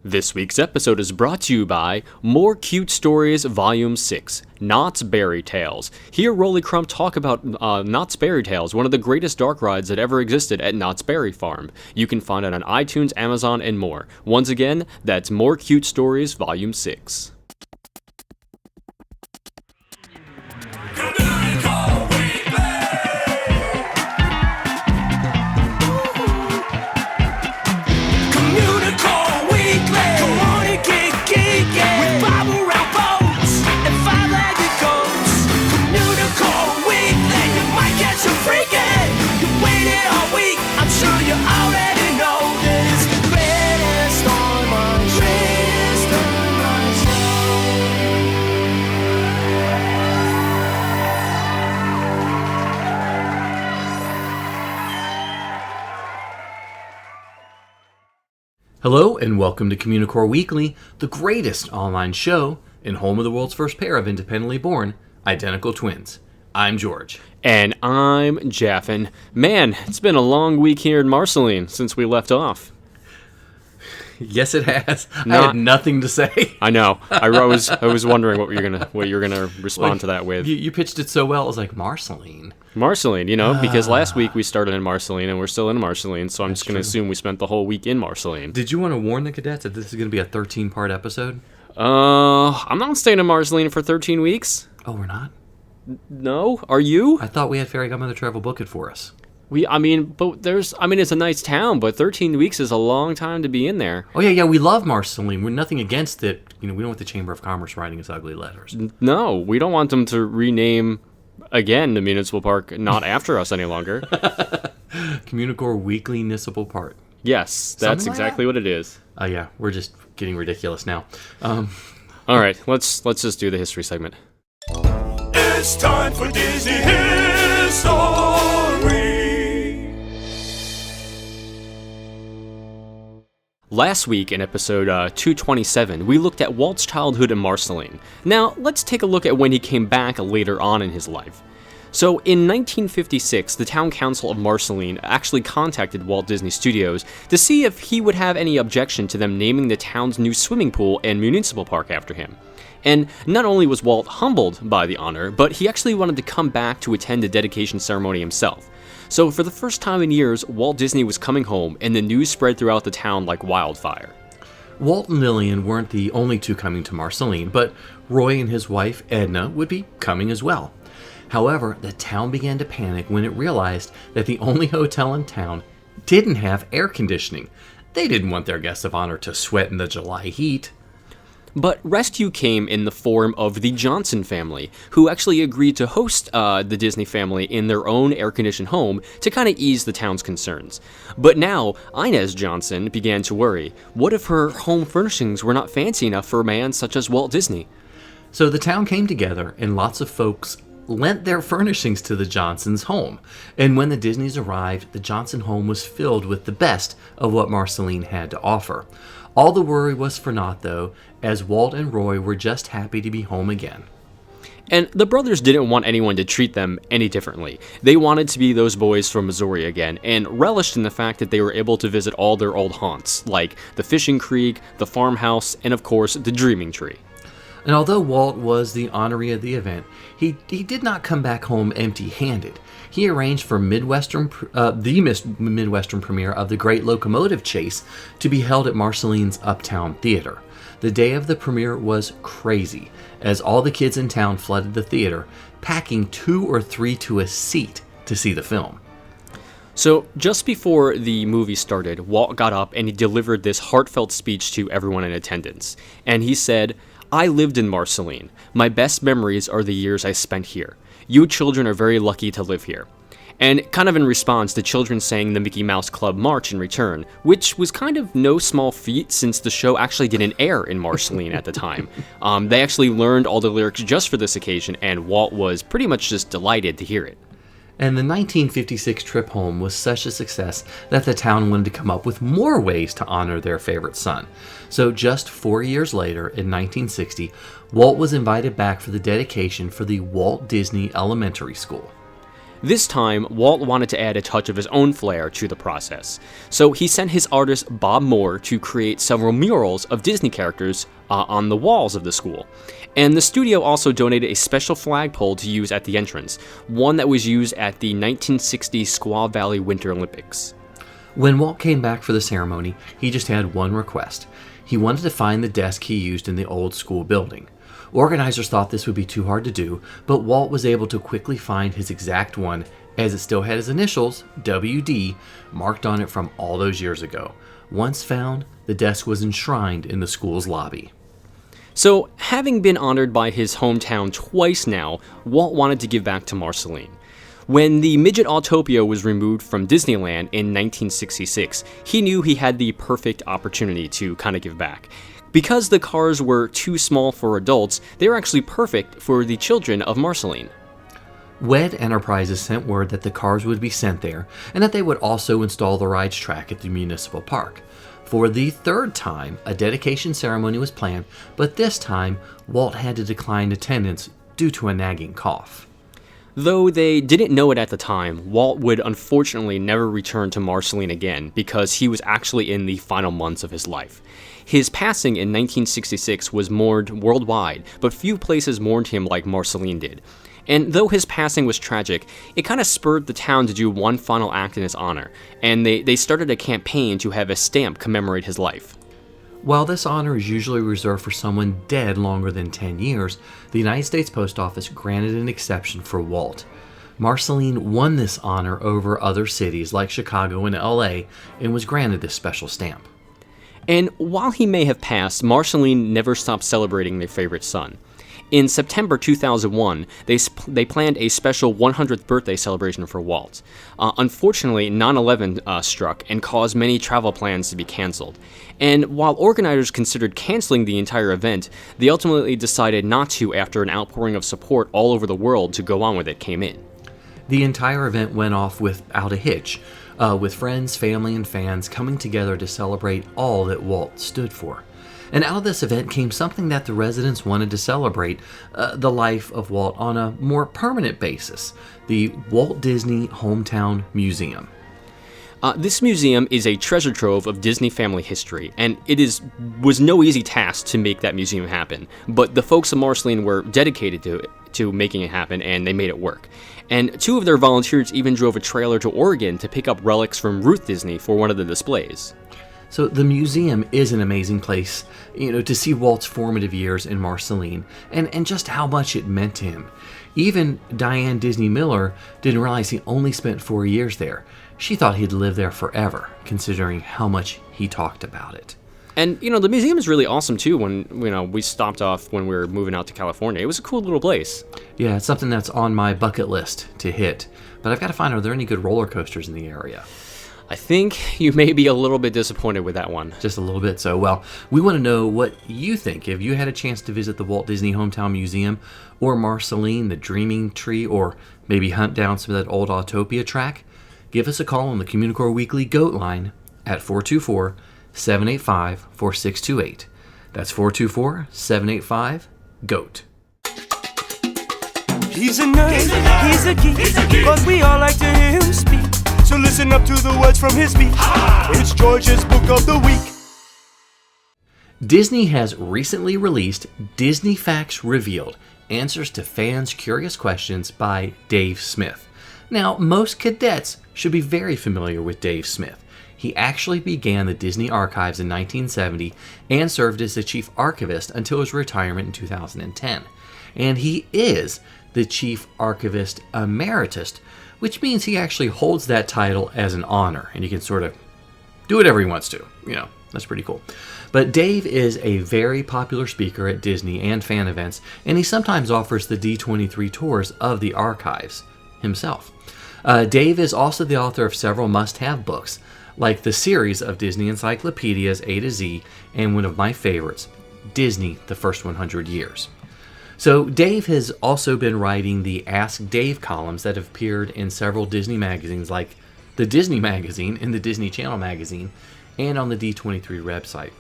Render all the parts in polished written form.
This week's episode is brought to you by More Cute Stories Volume 6, Knott's Berry Tales. Here, Rolly Crump talk about Knott's Berry Tales, one of the greatest dark rides that ever existed at Knott's Berry Farm. You can find it on iTunes, Amazon, and more. Once again, that's More Cute Stories Volume 6. Communicore Weekly. Come on and get geeky with Bible rap boats and five-legged goats. Communicore Weekly. You might catch a freaking. You waited all week. I'm sure you already know that it's the greatest online Hello and welcome to Communicore Weekly, the greatest online show and home of the world's first pair of independently born identical twins. I'm George. And I'm Jeff, and man, it's been a long week here in Marceline since we left off. Yes, it has. I had nothing to say. I know. I was wondering what you're gonna respond to that with. You pitched it so well. I was like, Marceline. Marceline, because last week we started in Marceline and we're still in Marceline, so I'm just going to assume we spent the whole week in Marceline. Did you want to warn the cadets that this is going to be a 13-part episode? I'm not staying in Marceline for 13 weeks. Oh, we're not? No? Are you? I thought we had Fairy Godmother Travel book it for us. It's a nice town, but 13 weeks is a long time to be in there. Oh, yeah, we love Marceline. We're nothing against it. We don't want the Chamber of Commerce writing us ugly letters. No, we don't want them to rename, again, the municipal park not after us any longer. Communicore Weekly Municipal Park. Yes, that's exactly what it is. Oh, yeah, we're just getting ridiculous now. All right, let's just do the history segment. It's time for Disney History. Last week in episode 227, we looked at Walt's childhood in Marceline. Now, let's take a look at when he came back later on in his life. So, in 1956, the town council of Marceline actually contacted Walt Disney Studios to see if he would have any objection to them naming the town's new swimming pool and municipal park after him. And not only was Walt humbled by the honor, but he actually wanted to come back to attend the dedication ceremony himself. So for the first time in years, Walt Disney was coming home, and the news spread throughout the town like wildfire. Walt and Lillian weren't the only two coming to Marceline, but Roy and his wife, Edna, would be coming as well. However, the town began to panic when it realized that the only hotel in town didn't have air conditioning. They didn't want their guests of honor to sweat in the July heat. But rescue came in the form of the Johnson family, who actually agreed to host the Disney family in their own air-conditioned home to kind of ease the town's concerns. But now, Inez Johnson began to worry. What if her home furnishings were not fancy enough for a man such as Walt Disney? So the town came together, and lots of folks lent their furnishings to the Johnsons' home. And when the Disneys arrived, the Johnson home was filled with the best of what Marceline had to offer. All the worry was for naught, though, as Walt and Roy were just happy to be home again. And the brothers didn't want anyone to treat them any differently. They wanted to be those boys from Missouri again, and relished in the fact that they were able to visit all their old haunts, like the fishing creek, the farmhouse, and of course, the dreaming tree. And although Walt was the honoree of the event, he did not come back home empty-handed. He arranged for the Midwestern premiere of The Great Locomotive Chase to be held at Marceline's Uptown Theater. The day of the premiere was crazy, as all the kids in town flooded the theater, packing 2 or 3 to a seat to see the film. So, just before the movie started, Walt got up and he delivered this heartfelt speech to everyone in attendance. And he said, "I lived in Marceline. My best memories are the years I spent here. You children are very lucky to live here." And kind of in response, the children sang the Mickey Mouse Club March in return, which was kind of no small feat since the show actually didn't air in Marceline at the time. They actually learned all the lyrics just for this occasion, and Walt was pretty much just delighted to hear it. And the 1956 trip home was such a success that the town wanted to come up with more ways to honor their favorite son. So just 4 years later, in 1960, Walt was invited back for the dedication for the Walt Disney Elementary School. This time, Walt wanted to add a touch of his own flair to the process, so he sent his artist Bob Moore to create several murals of Disney characters on the walls of the school. And the studio also donated a special flagpole to use at the entrance, one that was used at the 1960 Squaw Valley Winter Olympics. When Walt came back for the ceremony, he just had one request. He wanted to find the desk he used in the old school building. Organizers thought this would be too hard to do, but Walt was able to quickly find his exact one, as it still had his initials, WD, marked on it from all those years ago. Once found, the desk was enshrined in the school's lobby. So, having been honored by his hometown twice now, Walt wanted to give back to Marceline. When the Midget Autopia was removed from Disneyland in 1966, he knew he had the perfect opportunity to kind of give back. Because the cars were too small for adults, they were actually perfect for the children of Marceline. WED Enterprises sent word that the cars would be sent there, and that they would also install the rides track at the municipal park. For the third time, a dedication ceremony was planned, but this time, Walt had to decline attendance due to a nagging cough. Though they didn't know it at the time, Walt would unfortunately never return to Marceline again because he was actually in the final months of his life. His passing in 1966 was mourned worldwide, but few places mourned him like Marceline did. And though his passing was tragic, it kind of spurred the town to do one final act in his honor, and they started a campaign to have a stamp commemorate his life. While this honor is usually reserved for someone dead longer than 10 years, the United States Post Office granted an exception for Walt. Marceline won this honor over other cities like Chicago and LA and was granted this special stamp. And while he may have passed, Marceline never stopped celebrating their favorite son. In September 2001, they planned a special 100th birthday celebration for Walt. Unfortunately, 9/11 struck and caused many travel plans to be canceled. And while organizers considered canceling the entire event, they ultimately decided not to after an outpouring of support all over the world to go on with it came in. The entire event went off without a hitch, with friends, family, and fans coming together to celebrate all that Walt stood for. And out of this event came something that the residents wanted to celebrate, the life of Walt on a more permanent basis, the Walt Disney Hometown Museum. This museum is a treasure trove of Disney family history, and was no easy task to make that museum happen, but the folks of Marceline were dedicated to making it happen, and they made it work. And two of their volunteers even drove a trailer to Oregon to pick up relics from Ruth Disney for one of the displays. So the museum is an amazing place, to see Walt's formative years in Marceline and just how much it meant to him. Even Diane Disney Miller didn't realize he only spent 4 years there. She thought he'd live there forever, considering how much he talked about it. And, the museum is really awesome, too, when, we stopped off when we were moving out to California. It was a cool little place. Yeah, it's something that's on my bucket list to hit. But I've got to find, are there any good roller coasters in the area? I think you may be a little bit disappointed with that one. Just a little bit. So, well, we want to know what you think. If you had a chance to visit the Walt Disney Hometown Museum or Marceline, the Dreaming Tree, or maybe hunt down some of that old Autopia track, give us a call on the Communicore Weekly Goat line at 424-785-4628. That's 424-785-GOAT. He's a nerd, he's a geek, but we all like to hear him speak. So listen up to the words from his speech. It's George's Book of the Week. Disney has recently released Disney Facts Revealed, Answers to Fans' Curious Questions by Dave Smith. Now, most cadets should be very familiar with Dave Smith. He actually began the Disney Archives in 1970 and served as the chief archivist until his retirement in 2010. And he is the chief archivist emeritus, which means he actually holds that title as an honor, and he can sort of do whatever he wants to. That's pretty cool. But Dave is a very popular speaker at Disney and fan events, and he sometimes offers the D23 tours of the archives himself. Dave is also the author of several must-have books, like the series of Disney encyclopedias A to Z, and one of my favorites, Disney, The First 100 Years. So Dave has also been writing the Ask Dave columns that have appeared in several Disney magazines like the Disney Magazine and the Disney Channel Magazine and on the D23 website.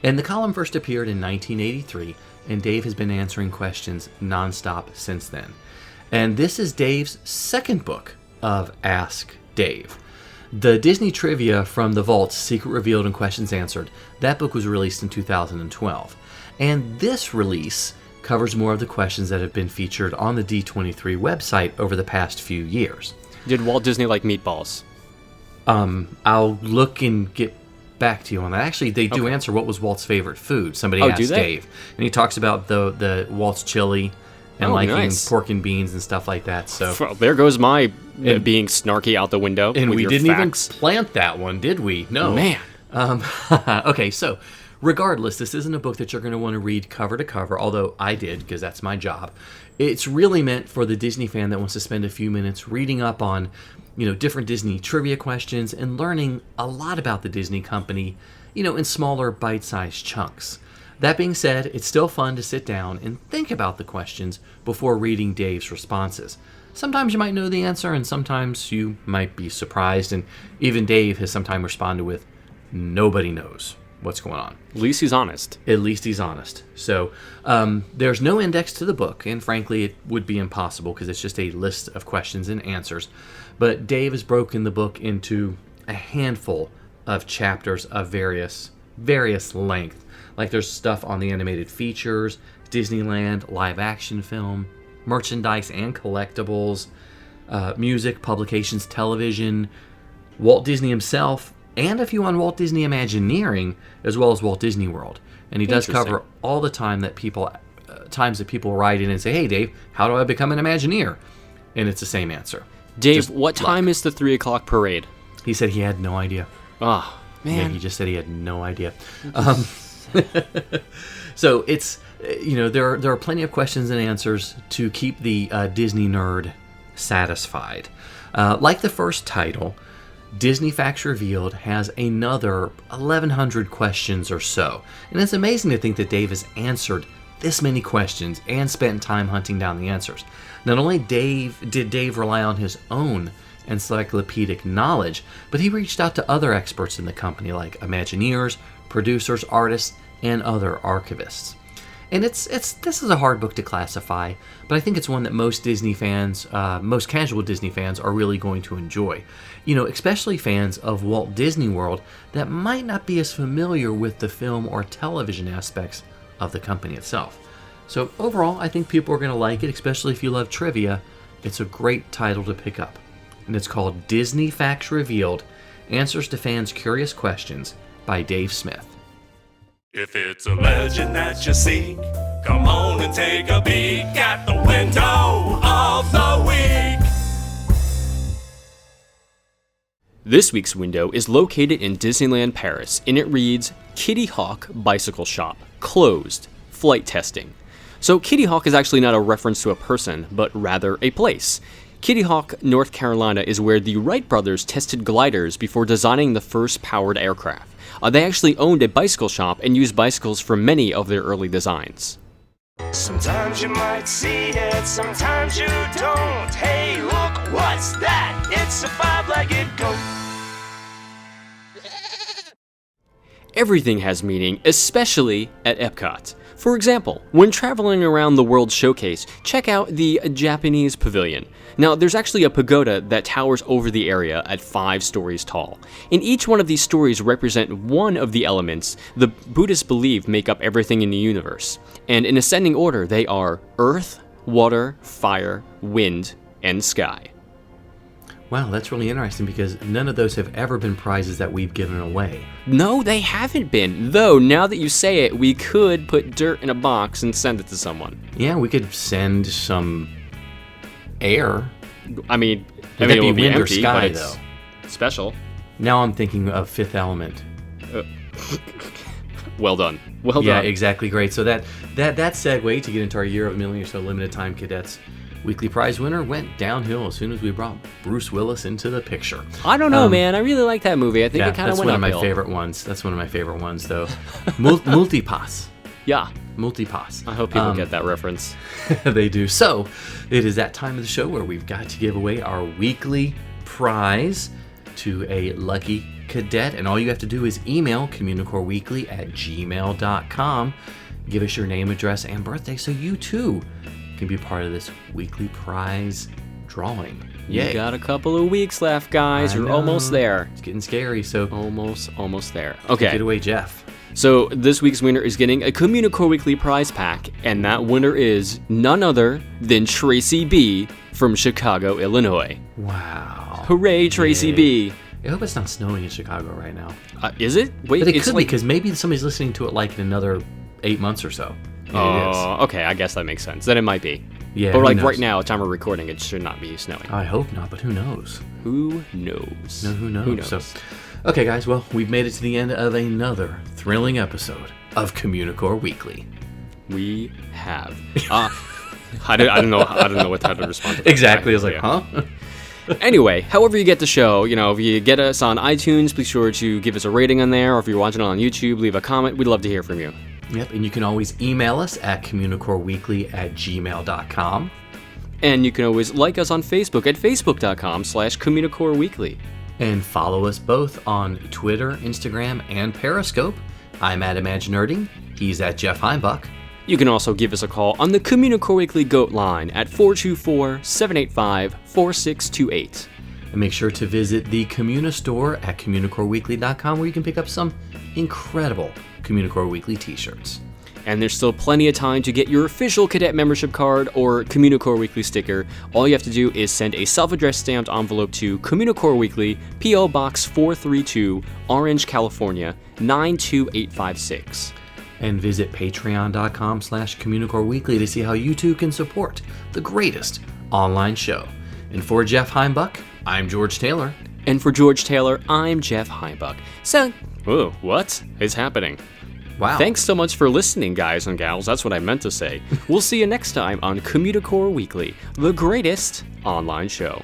And the column first appeared in 1983, and Dave has been answering questions nonstop since then. And this is Dave's second book of Ask Dave. The Disney trivia from the vaults, Secret Revealed and Questions Answered, that book was released in 2012. And this release covers more of the questions that have been featured on the D23 website over the past few years. Did Walt Disney like meatballs? I'll look and get back to you on that. Actually, they do answer what was Walt's favorite food. Somebody asked Dave. And he talks about the Walt's chili and liking pork and beans and stuff like that. So well, there goes my being snarky out the window. And with we your didn't facts. even plant that one, did we? No. Man. Okay, so regardless, this isn't a book that you're going to want to read cover to cover, although I did because that's my job. It's really meant for the Disney fan that wants to spend a few minutes reading up on, different Disney trivia questions and learning a lot about the Disney company, in smaller bite-sized chunks. That being said, it's still fun to sit down and think about the questions before reading Dave's responses. Sometimes you might know the answer, and sometimes you might be surprised, and even Dave has sometimes responded with, nobody knows what's going on. At least he's honest. At least he's honest. So there's no index to the book, and frankly, it would be impossible because it's just a list of questions and answers. But Dave has broken the book into a handful of chapters of various length. Like there's stuff on the animated features, Disneyland, live action film, merchandise and collectibles, music, publications, television, Walt Disney himself, and a few on Walt Disney Imagineering, as well as Walt Disney World. And he does cover all the times that people write in and say, hey, Dave, how do I become an Imagineer? And it's the same answer. Dave, Just what time is the 3 o'clock parade? He said he had no idea. Oh, man. Yeah, he just said he had no idea. So it's, there are plenty of questions and answers to keep the Disney nerd satisfied. Like the first title, Disney Facts Revealed has another 1,100 questions or so. And it's amazing to think that Dave has answered this many questions and spent time hunting down the answers. Not only did Dave rely on his own encyclopedic knowledge, but he reached out to other experts in the company like Imagineers, producers, artists, and other archivists. And this is a hard book to classify, but I think it's one that most Disney fans, most casual Disney fans, are really going to enjoy. Especially fans of Walt Disney World that might not be as familiar with the film or television aspects of the company itself. So overall, I think people are going to like it, especially if you love trivia. It's a great title to pick up. And it's called Disney Facts Revealed, Answers to Fans' Curious Questions by Dave Smith. If it's a legend that you seek, come on and take a peek at the window of the week. This week's window is located in Disneyland Paris, and it reads, Kitty Hawk Bicycle Shop, closed, flight testing. So Kitty Hawk is actually not a reference to a person, but rather a place. Kitty Hawk, North Carolina is where the Wright brothers tested gliders before designing the first powered aircraft. They actually owned a bicycle shop and used bicycles for many of their early designs. Sometimes you might see it, sometimes you don't. Hey, look, what's that? It's a five-legged goat. Everything has meaning, especially at Epcot. For example, when traveling around the World Showcase, check out the Japanese Pavilion. Now, there's actually a pagoda that towers over the area at 5 stories tall. And each one of these stories represent one of the elements the Buddhists believe make up everything in the universe. And in ascending order, they are earth, water, fire, wind, and sky. Wow, that's really interesting because none of those have ever been prizes that we've given away. No, they haven't been. Though, now that you say it, we could put dirt in a box and send it to someone. Yeah, we could send some air. I mean Would it that would be be wind or empty, sky, but it's though? special. Now I'm thinking of Fifth Element. Well done. Well Yeah, done. exactly. Great. So that segue to get into our Year of a Million or So Limited Time Cadets weekly prize winner went downhill as soon as we brought Bruce Willis into the picture. I don't know, man. I really like that movie. I think Yeah, it kind of that's went one of my uphill. favorite ones. That's one of my favorite ones, though. Multipass. Yeah. Multipass. I hope people get that reference. They do. So, it is that time of the show where we've got to give away our weekly prize to a lucky cadet. And all you have to do is email communicoreweekly@gmail.com. Give us your name, address, and birthday so you too can be part of this weekly prize drawing. Yay. You got a couple of weeks left, guys. I You're know. almost there. It's getting scary, so Almost there. take Okay. it away, Jeff. So this week's winner is getting a Communicore Weekly prize pack, and that winner is none other than Tracy B from Chicago, Illinois. Wow. Hooray, Tracy Yay. B. I hope it's not snowing in Chicago right now. Is it? Wait, But it it's could be, like... because maybe somebody's listening to it like in another 8 months or so. And it is. Oh, okay, I guess that makes sense. Then it might be. Yeah, But who like knows? right now, time of recording, it should not be snowing. I hope not, but who knows? Who knows? No, who knows? Who knows? So, okay, guys, well, we've made it to the end of another thrilling episode of Communicore Weekly. We have. I don't know what how to respond to that. Exactly. I was like, Yeah. huh? Anyway, however you get the show, if you get us on iTunes, be sure to give us a rating on there, or if you're watching it on YouTube, leave a comment. We'd love to hear from you. Yep, and you can always email us at communicoreweekly@gmail.com. And you can always like us on Facebook at facebook.com/Communicore Weekly. And follow us both on Twitter, Instagram, and Periscope. I'm at Imaginerding. He's at Jeff Heimbuck. You can also give us a call on the Communicore Weekly Goat line at 424-785-4628. And make sure to visit the Communa store at communicoreweekly.com, where you can pick up some incredible Communicore Weekly t-shirts. And there's still plenty of time to get your official cadet membership card or Communicore Weekly sticker. All you have to do is send a self-addressed stamped envelope to Communicore Weekly, P.O. Box 432, Orange, California, 92856. And visit patreon.com/Communicore Weekly to see how you too can support the greatest online show. And for Jeff Heimbuck, I'm George Taylor. And for George Taylor, I'm Jeff Heimbuck. So, whoa, what is happening? Wow. Thanks so much for listening, guys and gals. That's what I meant to say. We'll see you next time on Communicore Weekly, the greatest online show.